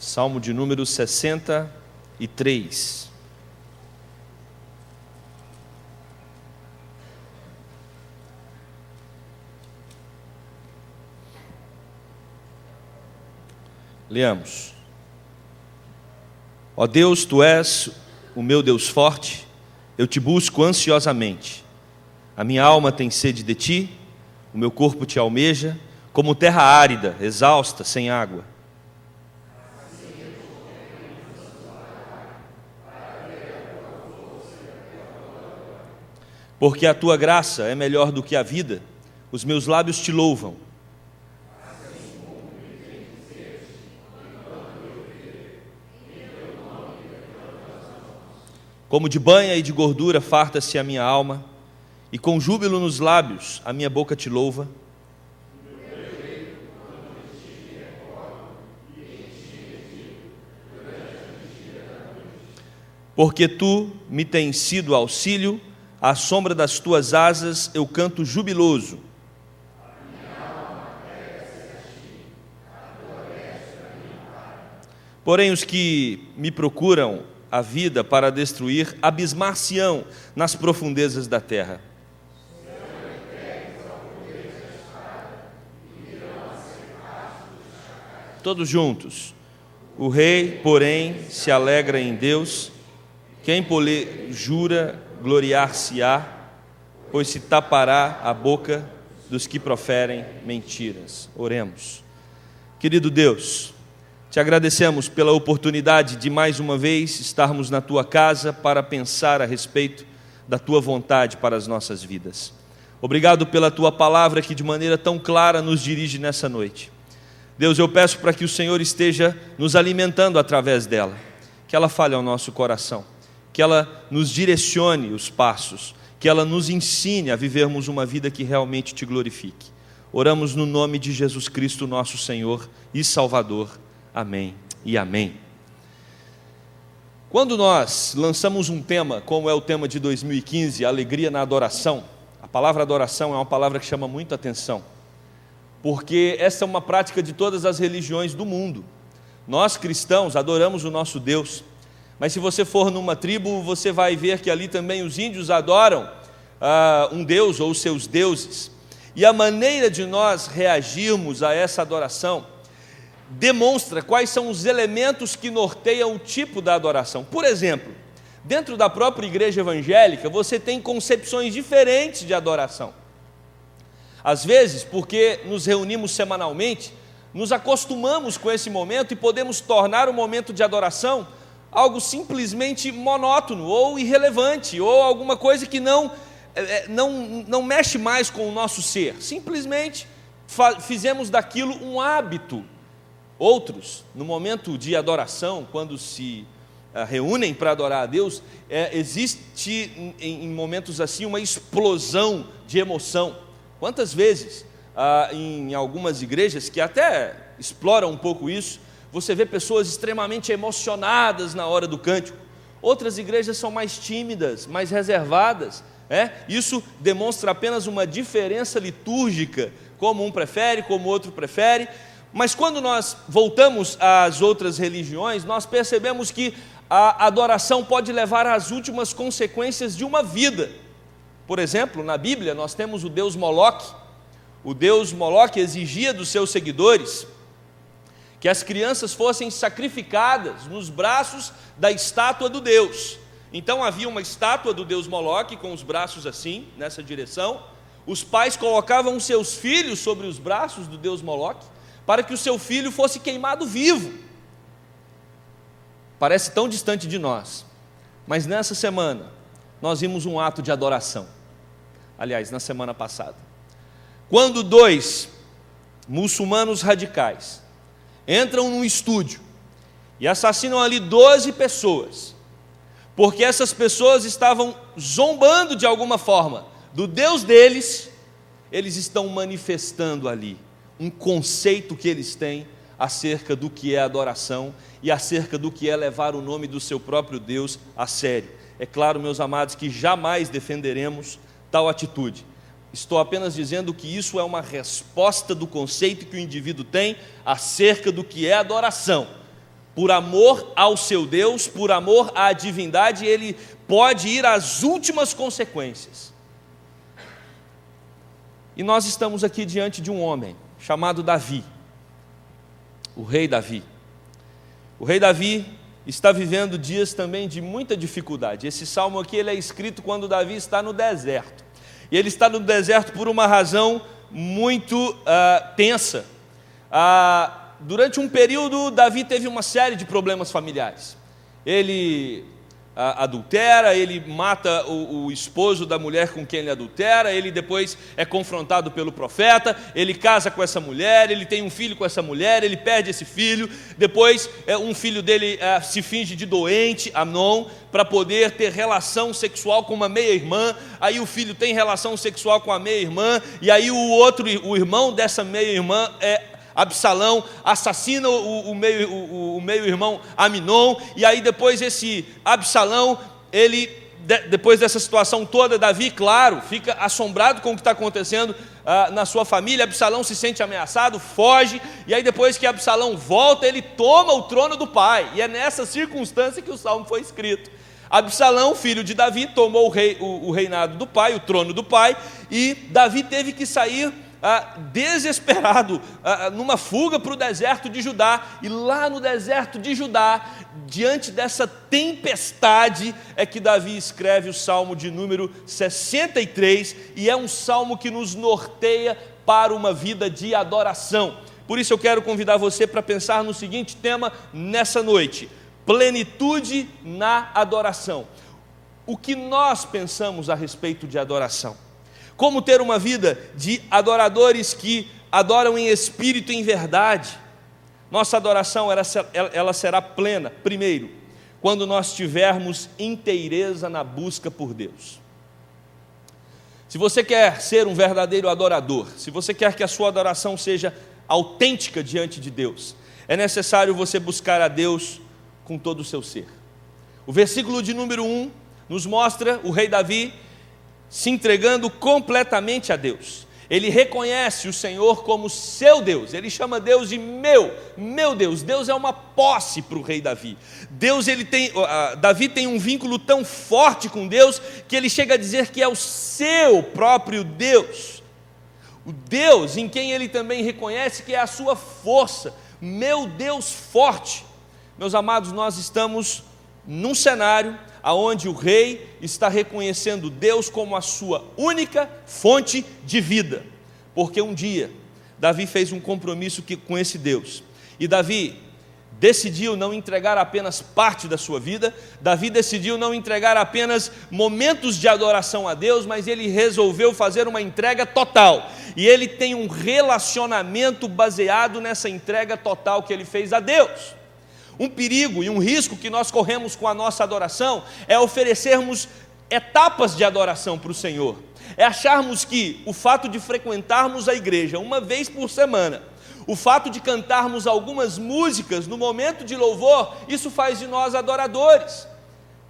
Salmo de número 63. Leamos. Ó Deus, Tu és o meu Deus forte, eu Te busco ansiosamente. A minha alma tem sede de Ti, o meu corpo Te almeja, como terra árida, exausta, sem água. Porque a Tua graça é melhor do que a vida, os meus lábios Te louvam. Como de banha e de gordura farta-se a minha alma, e com júbilo nos lábios a minha boca Te louva. Porque Tu me tens sido auxílio, à sombra das Tuas asas eu canto jubiloso. Porém os que me procuram a vida para destruir, abismar-se-ão nas profundezas da terra. Todos juntos. O rei, porém, se alegra em Deus, quem jura gloriar-se-á, pois se tapará a boca dos que proferem mentiras. Oremos. Querido Deus, Te agradecemos pela oportunidade de mais uma vez estarmos na Tua casa para pensar a respeito da Tua vontade para as nossas vidas. Obrigado pela Tua palavra que de maneira tão clara nos dirige nessa noite. Deus, eu peço para que o Senhor esteja nos alimentando através dela, que ela fale ao nosso coração, que ela nos direcione os passos, que ela nos ensine a vivermos uma vida que realmente Te glorifique. Oramos no nome de Jesus Cristo, nosso Senhor e Salvador. Amém e amém. Quando nós lançamos um tema, como é o tema de 2015, Alegria na Adoração, a palavra adoração é uma palavra que chama muita atenção, porque essa é uma prática de todas as religiões do mundo. Nós cristãos adoramos o nosso Deus, mas se você for numa tribo, você vai ver que ali também os índios adoram um Deus ou seus deuses, e a maneira de nós reagirmos a essa adoração demonstra quais são os elementos que norteiam o tipo da adoração. Por exemplo, dentro da própria igreja evangélica, você tem concepções diferentes de adoração. Às vezes, porque nos reunimos semanalmente, nos acostumamos com esse momento e podemos tornar o momento de adoração algo simplesmente monótono ou irrelevante, ou alguma coisa que não mexe mais com o nosso ser. Simplesmente fizemos daquilo um hábito. Outros, no momento de adoração, quando se reúnem para adorar a Deus, existe em momentos assim uma explosão de emoção. Quantas vezes, em algumas igrejas, que até exploram um pouco isso, você vê pessoas extremamente emocionadas na hora do cântico. Outras igrejas são mais tímidas, mais reservadas. Isso demonstra apenas uma diferença litúrgica, como um prefere, como o outro prefere. Mas quando nós voltamos às outras religiões, nós percebemos que a adoração pode levar às últimas consequências de uma vida. Por exemplo, na Bíblia nós temos o deus Moloque. O deus Moloque exigia dos seus seguidores que as crianças fossem sacrificadas nos braços da estátua do deus. Então havia uma estátua do deus Moloque com os braços assim, nessa direção. Os pais colocavam seus filhos sobre os braços do deus Moloque para que o seu filho fosse queimado vivo. Parece tão distante de nós, mas nessa semana nós vimos um ato de adoração. Aliás, na semana passada, quando 2 muçulmanos radicais entram num estúdio e assassinam ali 12 pessoas, porque essas pessoas estavam zombando de alguma forma do Deus deles. Eles estão manifestando ali um conceito que eles têm acerca do que é adoração e acerca do que é levar o nome do seu próprio Deus a sério. É claro, meus amados, que jamais defenderemos tal atitude. Estou apenas dizendo que isso é uma resposta do conceito que o indivíduo tem acerca do que é adoração. por amor ao seu Deus, por amor à divindade, ele pode ir às últimas consequências. E nós estamos aqui diante de um homem chamado Davi, o rei Davi. O rei Davi está vivendo dias também de muita dificuldade. Esse salmo aqui ele é escrito quando Davi está no deserto. E ele está no deserto por uma razão muito tensa. Durante um período, Davi teve uma série de problemas familiares. Ele adultera, ele mata o esposo da mulher com quem ele adultera, ele depois é confrontado pelo profeta, ele casa com essa mulher, ele tem um filho com essa mulher, ele perde esse filho, depois um filho dele se finge de doente, Amnon, para poder ter relação sexual com uma meia-irmã, aí o filho tem relação sexual com a meia-irmã, e aí o irmão dessa meia-irmã Absalão assassina o meio-irmão Aminon, e aí depois esse Absalão, depois dessa situação toda, Davi, claro, fica assombrado com o que está acontecendo na sua família. Absalão se sente ameaçado, foge, e aí depois que Absalão volta, ele toma o trono do pai, e é nessa circunstância que o salmo foi escrito. Absalão, filho de Davi, tomou o reinado do pai, o trono do pai, e Davi teve que sair desesperado, numa fuga para o deserto de Judá, e lá no deserto de Judá, diante dessa tempestade, é que Davi escreve o salmo de número 63, e é um salmo que nos norteia para uma vida de adoração. Por isso eu quero convidar você para pensar no seguinte tema nessa noite: plenitude na adoração. O que nós pensamos a respeito de adoração? Como ter uma vida de adoradores que adoram em espírito e em verdade? Nossa adoração ela será plena, primeiro, quando nós tivermos inteireza na busca por Deus. Se você quer ser um verdadeiro adorador, se você quer que a sua adoração seja autêntica diante de Deus, é necessário você buscar a Deus com todo o seu ser. O versículo de número 1 nos mostra o rei Davi se entregando completamente a Deus. Ele reconhece o Senhor como seu Deus, ele chama Deus de meu Deus. Deus é uma posse para o rei Davi. Davi tem um vínculo tão forte com Deus, que ele chega a dizer que é o seu próprio Deus, o Deus em quem ele também reconhece que é a sua força, meu Deus forte. Meus amados, nós estamos num cenário aonde o rei está reconhecendo Deus como a sua única fonte de vida, porque um dia Davi fez um compromisso com esse Deus, e Davi decidiu não entregar apenas parte da sua vida, Davi decidiu não entregar apenas momentos de adoração a Deus, mas ele resolveu fazer uma entrega total, e ele tem um relacionamento baseado nessa entrega total que ele fez a Deus. Um perigo e um risco que nós corremos com a nossa adoração é oferecermos etapas de adoração para o Senhor, é acharmos que o fato de frequentarmos a igreja uma vez por semana, o fato de cantarmos algumas músicas no momento de louvor, isso faz de nós adoradores.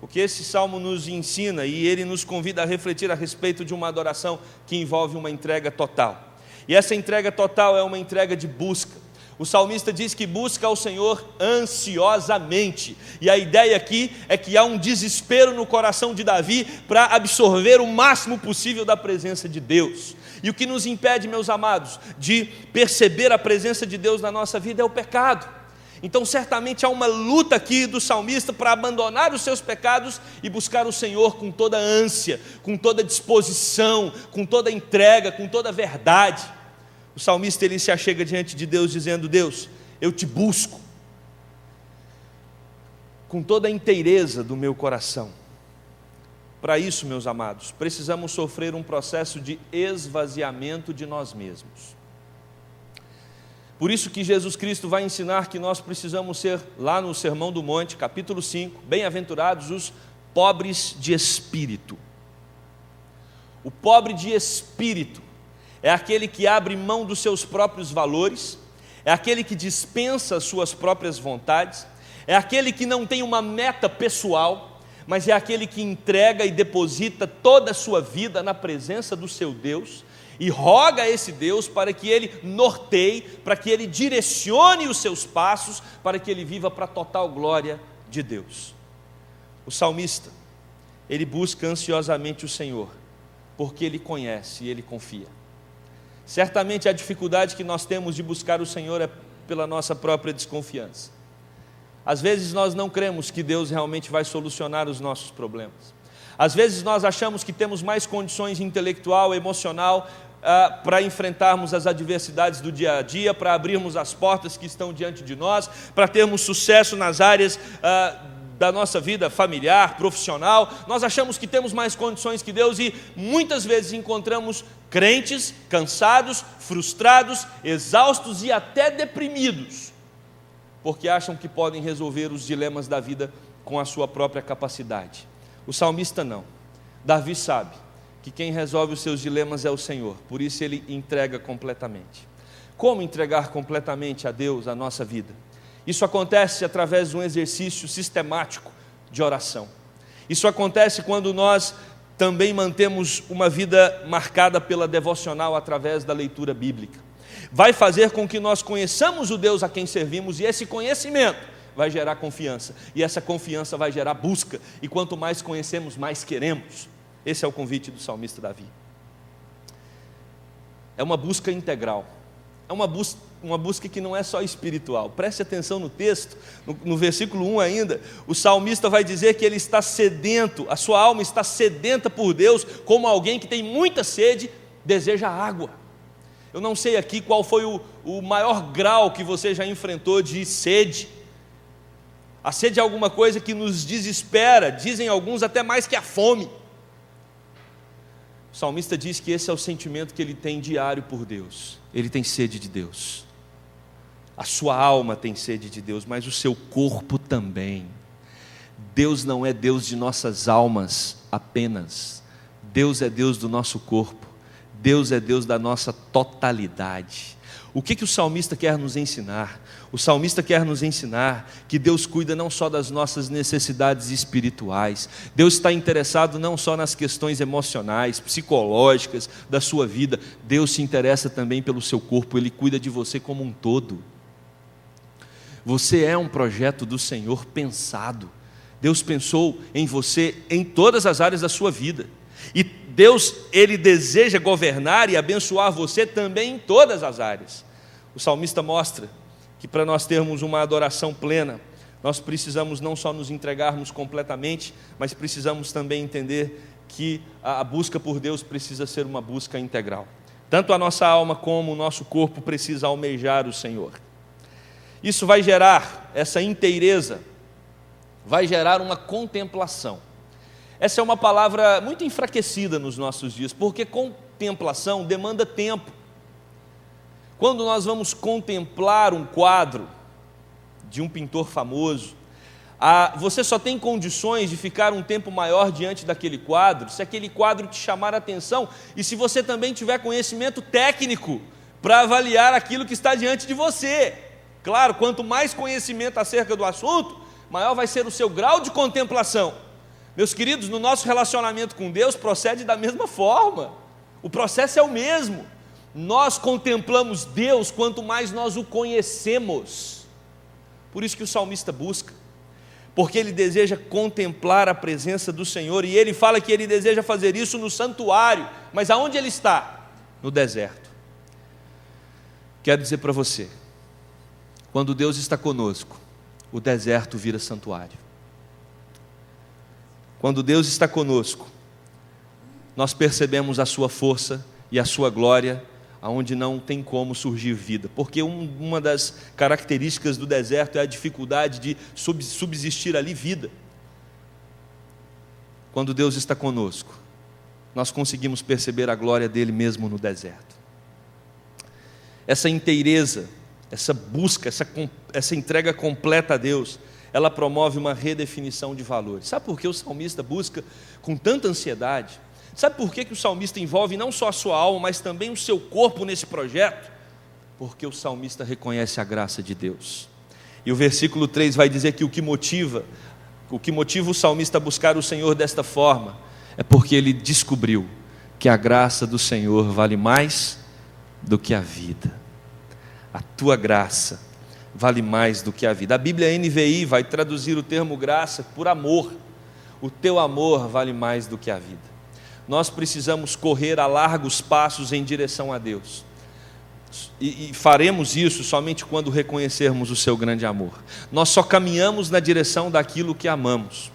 O que esse salmo nos ensina, e ele nos convida a refletir a respeito de uma adoração que envolve uma entrega total, e essa entrega total é uma entrega de busca. O salmista diz que busca ao Senhor ansiosamente, e a ideia aqui é que há um desespero no coração de Davi para absorver o máximo possível da presença de Deus. E o que nos impede, meus amados, de perceber a presença de Deus na nossa vida é o pecado. Então certamente há uma luta aqui do salmista para abandonar os seus pecados e buscar o Senhor com toda ânsia, com toda disposição, com toda entrega, com toda verdade. O salmista ele se achega diante de Deus dizendo: Deus, eu te busco com toda a inteireza do meu coração. Para isso, meus amados, precisamos sofrer um processo de esvaziamento de nós mesmos. Por isso que Jesus Cristo vai ensinar que nós precisamos ser, lá no Sermão do Monte, capítulo 5, bem-aventurados os pobres de espírito. O pobre de espírito é aquele que abre mão dos seus próprios valores, é aquele que dispensa as suas próprias vontades, é aquele que não tem uma meta pessoal, mas é aquele que entrega e deposita toda a sua vida na presença do seu Deus. e roga a esse Deus para que Ele norteie, para que Ele direcione os seus passos, para que ele viva para a total glória de Deus. O salmista, ele busca ansiosamente o Senhor, porque ele conhece e ele confia. Certamente a dificuldade que nós temos de buscar o Senhor é pela nossa própria desconfiança. Às vezes nós não cremos que Deus realmente vai solucionar os nossos problemas. Às vezes nós achamos que temos mais condições intelectual, emocional, para enfrentarmos as adversidades do dia a dia, para abrirmos as portas que estão diante de nós, para termos sucesso nas áreas da nossa vida familiar, profissional. Nós achamos que temos mais condições que Deus e muitas vezes encontramos crentes cansados, frustrados, exaustos e até deprimidos, porque acham que podem resolver os dilemas da vida com a sua própria capacidade. O salmista não. Davi sabe que quem resolve os seus dilemas é o Senhor, por isso ele entrega completamente. Como entregar completamente a Deus a nossa vida? Isso acontece através de um exercício sistemático de oração. Isso acontece quando nós também mantemos uma vida marcada pela devocional através da leitura bíblica. Vai fazer com que nós conheçamos o Deus a quem servimos, e esse conhecimento vai gerar confiança, e essa confiança vai gerar busca, e quanto mais conhecemos, mais queremos. Esse é o convite do salmista Davi. É uma busca integral, é uma busca que não é só espiritual. Preste atenção no texto, no versículo 1 ainda, o salmista vai dizer que ele está sedento, a sua alma está sedenta por Deus, como alguém que tem muita sede, deseja água. Eu não sei aqui qual foi o maior grau que você já enfrentou de sede. A sede é alguma coisa que nos desespera, dizem alguns até mais que a fome. O salmista diz que esse é o sentimento que ele tem diário por Deus. Ele tem sede de Deus. A sua alma tem sede de Deus, mas o seu corpo também. Deus não é Deus de nossas almas apenas. Deus é Deus do nosso corpo. Deus é Deus da nossa totalidade. O que o salmista quer nos ensinar? O salmista quer nos ensinar que Deus cuida não só das nossas necessidades espirituais. Deus está interessado não só nas questões emocionais, psicológicas da sua vida. Deus se interessa também pelo seu corpo. Ele cuida de você como um todo. Você é um projeto do Senhor pensado. Deus pensou em você em todas as áreas da sua vida. E Deus, Ele deseja governar e abençoar você também em todas as áreas. O salmista mostra que para nós termos uma adoração plena, nós precisamos não só nos entregarmos completamente, mas precisamos também entender que a busca por Deus precisa ser uma busca integral. Tanto a nossa alma como o nosso corpo precisa almejar o Senhor. Isso vai gerar, essa inteireza, vai gerar uma contemplação. Essa é uma palavra muito enfraquecida nos nossos dias, porque contemplação demanda tempo. Quando nós vamos contemplar um quadro de um pintor famoso, você só tem condições de ficar um tempo maior diante daquele quadro, se aquele quadro te chamar a atenção e se você também tiver conhecimento técnico para avaliar aquilo que está diante de você. Claro, quanto mais conhecimento acerca do assunto, maior vai ser o seu grau de contemplação. Meus queridos, no nosso relacionamento com Deus procede da mesma forma, o processo é o mesmo. Nós contemplamos Deus quanto mais nós o conhecemos. Por isso que o salmista busca, porque ele deseja contemplar a presença do Senhor, e ele fala que ele deseja fazer isso no santuário. Mas aonde ele está? No deserto. Quero dizer para você, quando Deus está conosco, o deserto vira santuário. Quando Deus está conosco, nós percebemos a sua força e a sua glória, aonde não tem como surgir vida, porque uma das características do deserto é a dificuldade de subsistir ali vida. Quando Deus está conosco, nós conseguimos perceber a glória dele mesmo no deserto. Essa inteireza, essa busca, essa entrega completa a Deus, ela promove uma redefinição de valores. Sabe por que o salmista busca com tanta ansiedade? Sabe por que o salmista envolve não só a sua alma, mas também o seu corpo nesse projeto? Porque o salmista reconhece a graça de Deus. E o versículo 3 vai dizer que o que motiva o salmista a buscar o Senhor desta forma, é porque ele descobriu porque a graça do Senhor vale mais do que a vida. A tua graça vale mais do que a vida. A Bíblia NVI vai traduzir o termo graça por amor. O teu amor vale mais do que a vida. Nós precisamos correr a largos passos em direção a Deus. E faremos isso somente quando reconhecermos o seu grande amor. Nós só caminhamos na direção daquilo que amamos.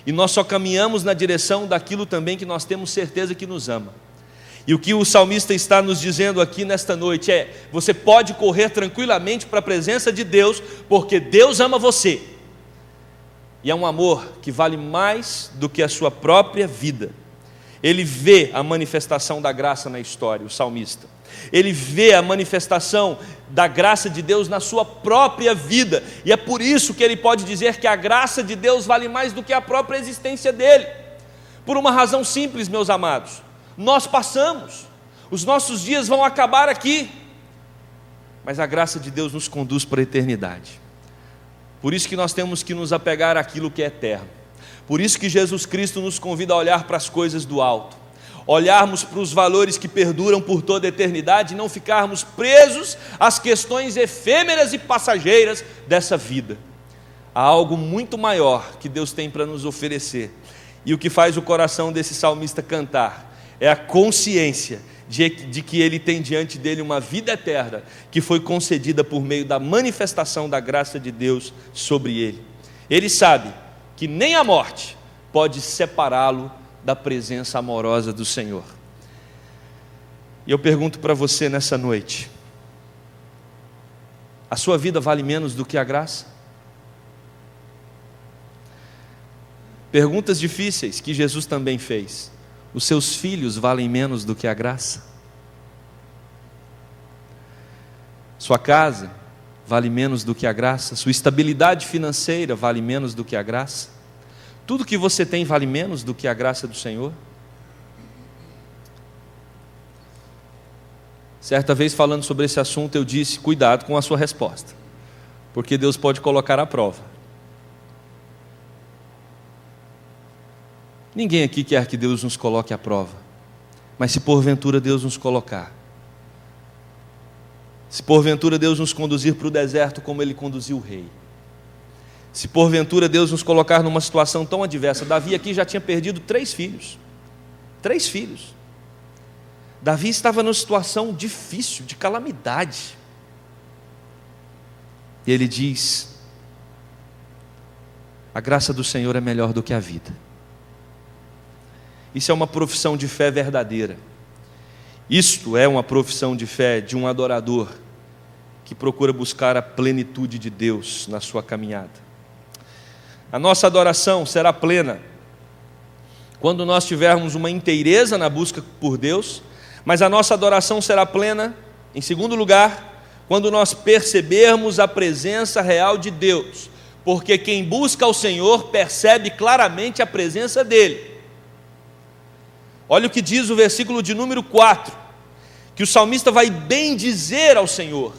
E nós só caminhamos na direção daquilo também que nós temos certeza que nos ama. E o que o salmista está nos dizendo aqui nesta noite é: você pode correr tranquilamente para a presença de Deus, porque Deus ama você. E é um amor que vale mais do que a sua própria vida. Ele vê a manifestação da graça na história, o salmista. Ele vê a manifestação da graça de Deus na sua própria vida. E é por isso que ele pode dizer que a graça de Deus vale mais do que a própria existência dele. Por uma razão simples, meus amados. Nós passamos, os nossos dias vão acabar aqui, mas a graça de Deus nos conduz para a eternidade. Por isso que nós temos que nos apegar àquilo que é eterno. Por isso que Jesus Cristo nos convida a olhar para as coisas do alto, olharmos para os valores que perduram por toda a eternidade e não ficarmos presos às questões efêmeras e passageiras dessa vida. Há algo muito maior que Deus tem para nos oferecer, e o que faz o coração desse salmista cantar é a consciência de que ele tem diante dele uma vida eterna, que foi concedida por meio da manifestação da graça de Deus sobre ele. Ele sabe que nem a morte pode separá-lo da presença amorosa do Senhor. E eu pergunto para você nessa noite: a sua vida vale menos do que a graça? Perguntas difíceis que Jesus também fez. Os seus filhos valem menos do que a graça? Sua casa vale menos do que a graça? Sua estabilidade financeira vale menos do que a graça? Tudo que você tem vale menos do que a graça do Senhor? Certa vez, falando sobre esse assunto, eu disse: cuidado com a sua resposta, porque Deus pode colocar à prova. Ninguém aqui quer que Deus nos coloque à prova, mas se porventura Deus nos colocar, se porventura Deus nos conduzir para o deserto como Ele conduziu o rei, se porventura Deus nos colocar numa situação tão adversa. Davi aqui já tinha perdido 3 filhos. 3 filhos. Davi estava numa situação difícil, de calamidade. E ele diz: a graça do Senhor é melhor do que a vida. Isso é uma profissão de fé verdadeira. Isto é uma profissão de fé de um adorador que procura buscar a plenitude de Deus na sua caminhada. A nossa adoração será plena quando nós tivermos uma inteireza na busca por Deus, mas a nossa adoração será plena, em segundo lugar, quando nós percebermos a presença real de Deus, porque quem busca ao Senhor percebe claramente a presença dEle. Olha o que diz o versículo de número 4, que o salmista vai bendizer ao Senhor,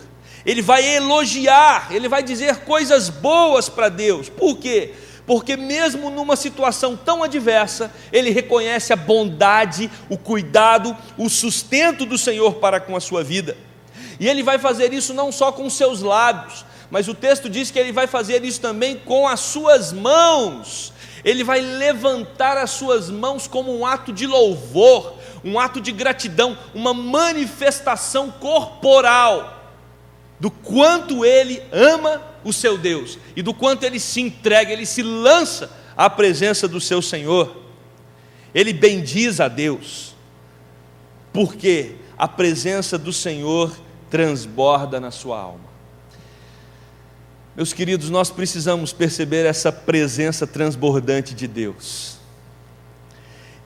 ele vai elogiar, ele vai dizer coisas boas para Deus. Por quê? Porque mesmo numa situação tão adversa, ele reconhece a bondade, o cuidado, o sustento do Senhor para com a sua vida. E ele vai fazer isso não só com os seus lábios, mas o texto diz que ele vai fazer isso também com as suas mãos. Ele vai levantar as suas mãos como um ato de louvor, um ato de gratidão, uma manifestação corporal do quanto ele ama o seu Deus e do quanto ele se entrega, ele se lança à presença do seu Senhor. Ele bendiz a Deus, porque a presença do Senhor transborda na sua alma. Meus queridos, nós precisamos perceber essa presença transbordante de Deus.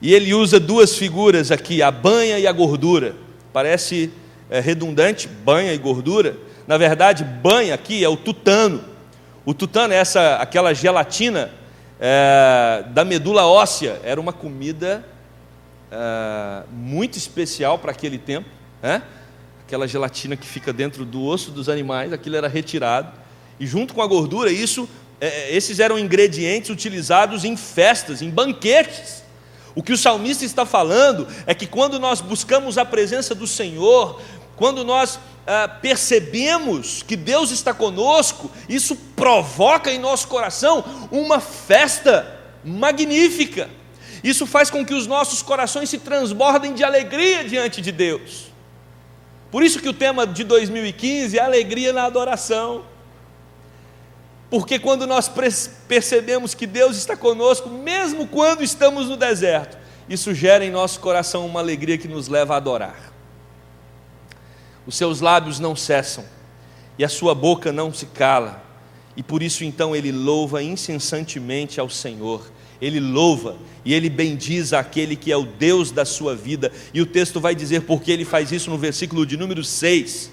E ele usa 2 figuras aqui, a banha e a gordura. Parece redundante, banha e gordura. Na verdade, banha aqui é o tutano. O tutano é aquela gelatina da medula óssea. Era uma comida muito especial para aquele tempo, né? Aquela gelatina que fica dentro do osso dos animais, aquilo era retirado. E junto com a gordura, esses eram ingredientes utilizados em festas, em banquetes. O que o salmista está falando é que quando nós buscamos a presença do Senhor, quando nós percebemos que Deus está conosco, isso provoca em nosso coração uma festa magnífica. Isso faz com que os nossos corações se transbordem de alegria diante de Deus. Por isso que o tema de 2015 é alegria na adoração. Porque quando nós percebemos que Deus está conosco, mesmo quando estamos no deserto, isso gera em nosso coração uma alegria que nos leva a adorar. Os seus lábios não cessam, e a sua boca não se cala, e por isso então ele louva incessantemente ao Senhor. Ele louva e ele bendiz aquele que é o Deus da sua vida, e o texto vai dizer porque ele faz isso no versículo de número 6.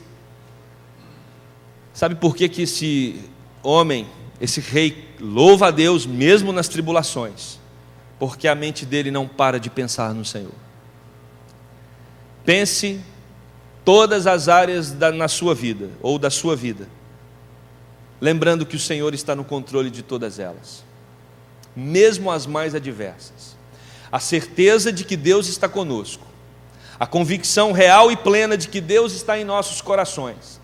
Sabe por que esse homem, esse rei, louva a Deus mesmo nas tribulações? Porque a mente dele não para de pensar no Senhor. Pense todas as áreas na sua vida, ou da sua vida, lembrando que o Senhor está no controle de todas elas, mesmo as mais adversas. A certeza de que Deus está conosco, a convicção real e plena de que Deus está em nossos corações,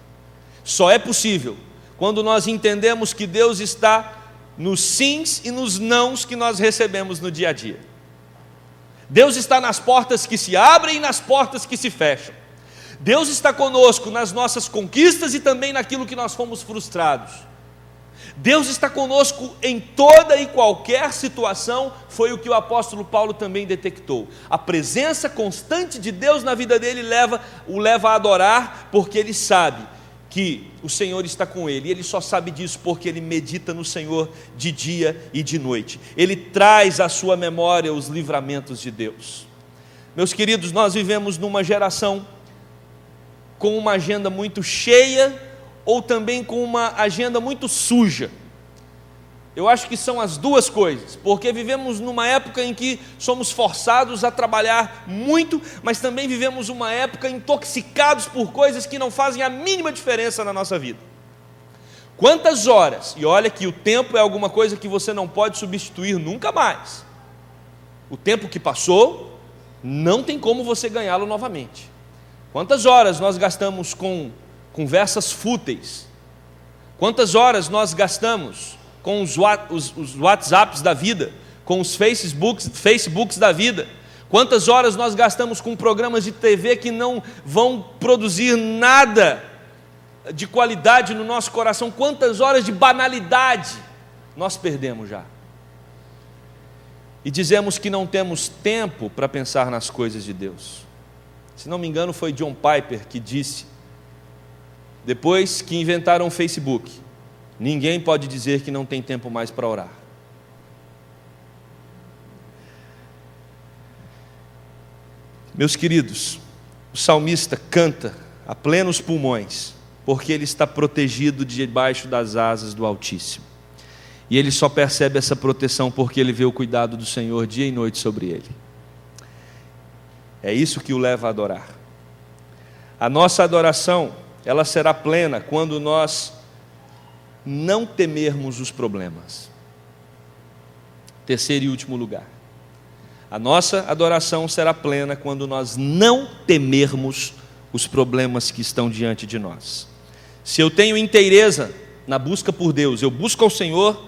só é possível quando nós entendemos que Deus está nos sims e nos nãos que nós recebemos no dia a dia. Deus está nas portas que se abrem e nas portas que se fecham. Deus está conosco nas nossas conquistas e também naquilo que nós fomos frustrados. Deus está conosco em toda e qualquer situação, foi o que o apóstolo Paulo também detectou. A presença constante de Deus na vida dele o leva a adorar, porque ele sabe que o Senhor está com ele, e ele só sabe disso porque ele medita no Senhor de dia e de noite. Ele traz à sua memória os livramentos de Deus. Meus queridos, nós vivemos numa geração com uma agenda muito cheia, ou também com uma agenda muito suja. Eu acho que são as duas coisas, porque vivemos numa época em que somos forçados a trabalhar muito, mas também vivemos uma época intoxicados por coisas que não fazem a mínima diferença na nossa vida. Quantas horas, e olha que o tempo é alguma coisa que você não pode substituir nunca mais. O tempo que passou, não tem como você ganhá-lo novamente. Quantas horas nós gastamos com conversas fúteis? Quantas horas nós gastamos com os WhatsApps da vida, com os Facebooks da vida? Quantas horas nós gastamos com programas de TV que não vão produzir nada de qualidade no nosso coração? Quantas horas de banalidade nós perdemos já? E dizemos que não temos tempo para pensar nas coisas de Deus. Se não me engano, foi John Piper que disse, depois que inventaram o Facebook, ninguém pode dizer que não tem tempo mais para orar. Meus queridos, o salmista canta a plenos pulmões, porque ele está protegido debaixo das asas do Altíssimo. E ele só percebe essa proteção porque ele vê o cuidado do Senhor dia e noite sobre ele. É isso que o leva a adorar. A nossa adoração, ela será plena quando nós não temermos os problemas. Terceiro e último lugar. A nossa adoração será plena quando nós não temermos os problemas que estão diante de nós. Se eu tenho inteireza na busca por Deus, eu busco ao Senhor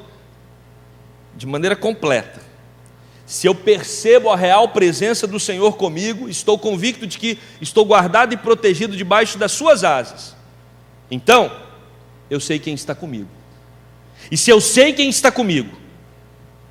de maneira completa. Se eu percebo a real presença do Senhor comigo, estou convicto de que estou guardado e protegido debaixo das suas asas, então, eu sei quem está comigo. E se eu sei quem está comigo,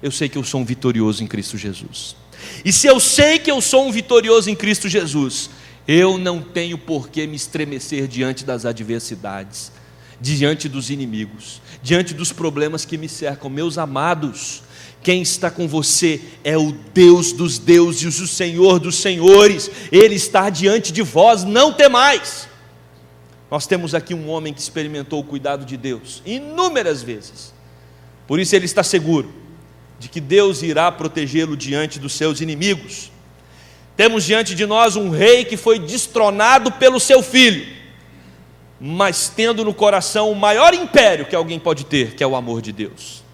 eu sei que eu sou um vitorioso em Cristo Jesus. E se eu sei que eu sou um vitorioso em Cristo Jesus, eu não tenho por que me estremecer diante das adversidades, diante dos inimigos, diante dos problemas que me cercam. Meus amados, quem está com você é o Deus dos deuses, o Senhor dos senhores. Ele está diante de vós, não temais. Nós temos aqui um homem que experimentou o cuidado de Deus inúmeras vezes. Por isso ele está seguro de que Deus irá protegê-lo diante dos seus inimigos. Temos diante de nós um rei que foi destronado pelo seu filho, mas tendo no coração o maior império que alguém pode ter, que é o amor de Deus.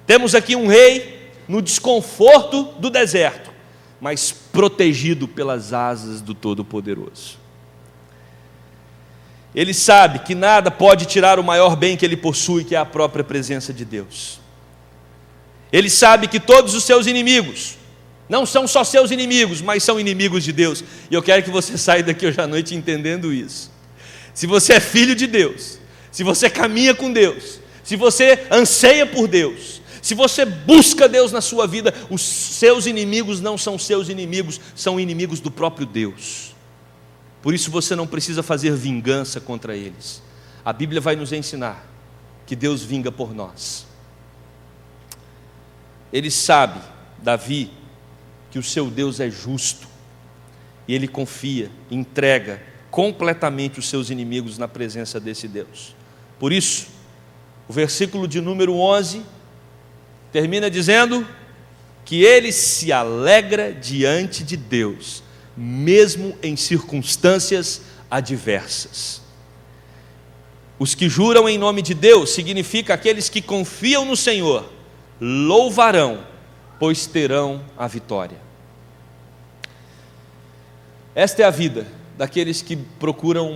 Temos aqui um rei no desconforto do deserto, mas protegido pelas asas do Todo-Poderoso. Ele sabe que nada pode tirar o maior bem que ele possui, que é a própria presença de Deus. Ele sabe que todos os seus inimigos não são só seus inimigos, mas são inimigos de Deus. E eu quero que você saia daqui hoje à noite entendendo isso. Se você é filho de Deus, se você caminha com Deus, se você anseia por Deus, se você busca Deus na sua vida, os seus inimigos não são seus inimigos, são inimigos do próprio Deus. Por isso você não precisa fazer vingança contra eles. A Bíblia vai nos ensinar que Deus vinga por nós. Ele sabe, Davi, que o seu Deus é justo, e ele confia, entrega completamente os seus inimigos na presença desse Deus. Por isso, o versículo de número 11 termina dizendo que ele se alegra diante de Deus, mesmo em circunstâncias adversas. Os que juram em nome de Deus significa aqueles que confiam no Senhor, louvarão, pois terão a vitória. Esta é a vida daqueles que procuram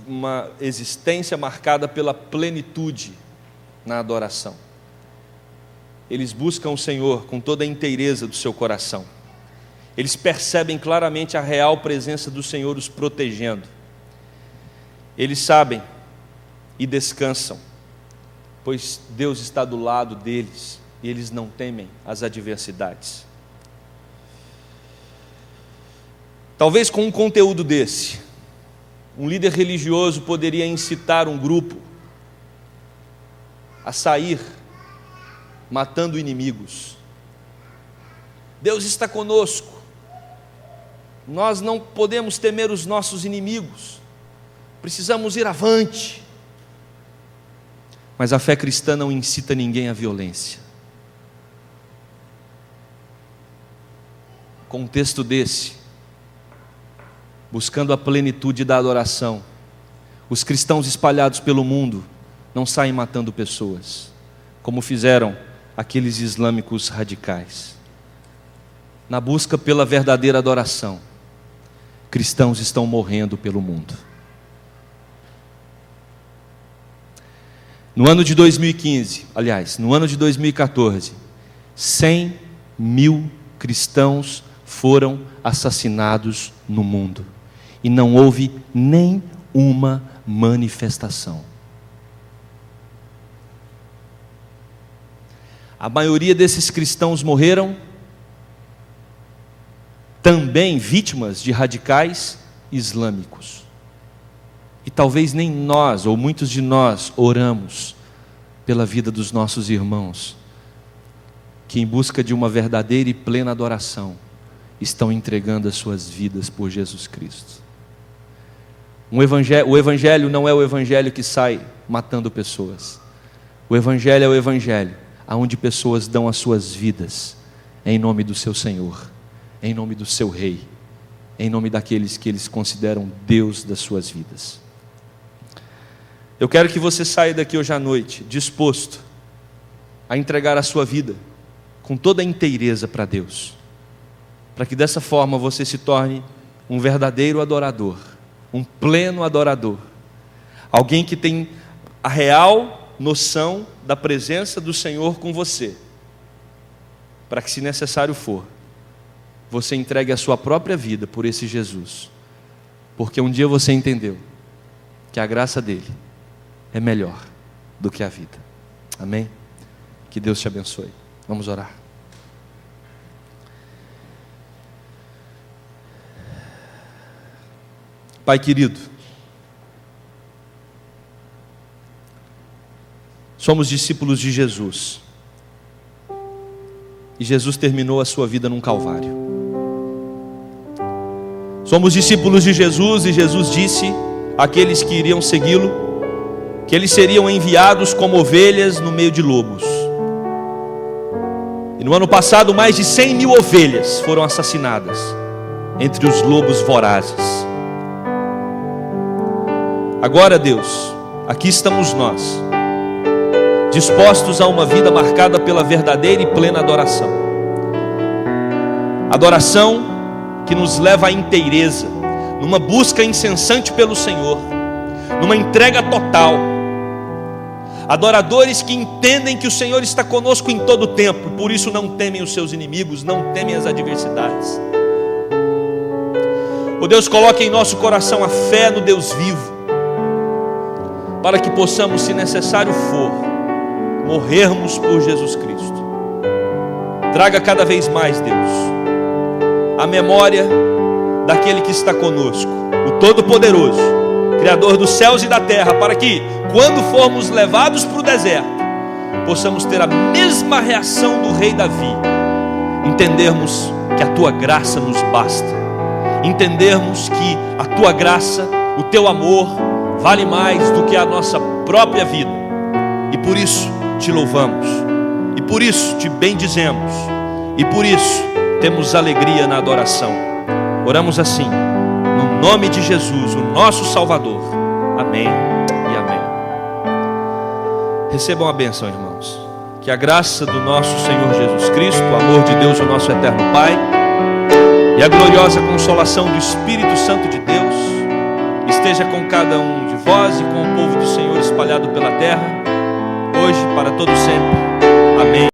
uma existência marcada pela plenitude na adoração. Eles buscam o Senhor com toda a inteireza do seu coração. Eles percebem claramente a real presença do Senhor os protegendo. Eles sabem e descansam, pois Deus está do lado deles e eles não temem as adversidades. Talvez com um conteúdo desse, um líder religioso poderia incitar um grupo a sair matando inimigos. Deus está conosco, nós não podemos temer os nossos inimigos, precisamos ir avante. Mas a fé cristã não incita ninguém à violência. Contexto desse, buscando a plenitude da adoração, os cristãos espalhados pelo mundo não saem matando pessoas, como fizeram aqueles islâmicos radicais. Na busca pela verdadeira adoração, cristãos estão morrendo pelo mundo. No ano de 2015, aliás, no ano de 2014, 100 mil cristãos foram assassinados no mundo. E não houve nem uma manifestação. A maioria desses cristãos morreram também vítimas de radicais islâmicos. E talvez nem nós, ou muitos de nós, oramos pela vida dos nossos irmãos, que em busca de uma verdadeira e plena adoração, estão entregando as suas vidas por Jesus Cristo. O Evangelho não é o Evangelho que sai matando pessoas. O Evangelho é o Evangelho onde pessoas dão as suas vidas em nome do seu Senhor, em nome do seu Rei, em nome daqueles que eles consideram Deus das suas vidas. Eu quero que você saia daqui hoje à noite disposto a entregar a sua vida com toda a inteireza para Deus, para que dessa forma você se torne um verdadeiro adorador, um pleno adorador, alguém que tem a real noção da presença do Senhor com você, para que, se necessário for, você entregue a sua própria vida por esse Jesus, porque um dia você entendeu que a graça dele é melhor do que a vida. Amém? Que Deus te abençoe. Vamos orar. Pai querido, somos discípulos de Jesus, e Jesus terminou a sua vida num Calvário. Somos discípulos de Jesus, e Jesus disse àqueles que iriam segui-lo que eles seriam enviados como ovelhas no meio de lobos. E no ano passado, mais de 100 mil ovelhas foram assassinadas entre os lobos vorazes. Agora, Deus, aqui estamos nós, dispostos a uma vida marcada pela verdadeira e plena adoração. Adoração que nos leva à inteireza, numa busca incessante pelo Senhor, numa entrega total. Adoradores que entendem que o Senhor está conosco em todo o tempo, por isso não temem os seus inimigos, não temem as adversidades. Oh Deus, coloque em nosso coração a fé no Deus vivo, para que possamos, se necessário for, morrermos por Jesus Cristo. Traga cada vez mais, Deus, a memória daquele que está conosco, o Todo-Poderoso, Criador dos céus e da terra, para que, quando formos levados para o deserto, possamos ter a mesma reação do rei Davi, entendermos que a tua graça nos basta, entendermos que a tua graça, o teu amor, vale mais do que a nossa própria vida, e por isso te louvamos, e por isso te bendizemos, e por isso temos alegria na adoração. Oramos assim, no nome de Jesus, o nosso Salvador. Amém e amém. Recebam a bênção, irmãos. Que a graça do nosso Senhor Jesus Cristo, o amor de Deus, o nosso eterno Pai, e a gloriosa consolação do Espírito Santo de Deus esteja com cada um de vós e com o povo do Senhor espalhado pela terra, hoje, para todo sempre.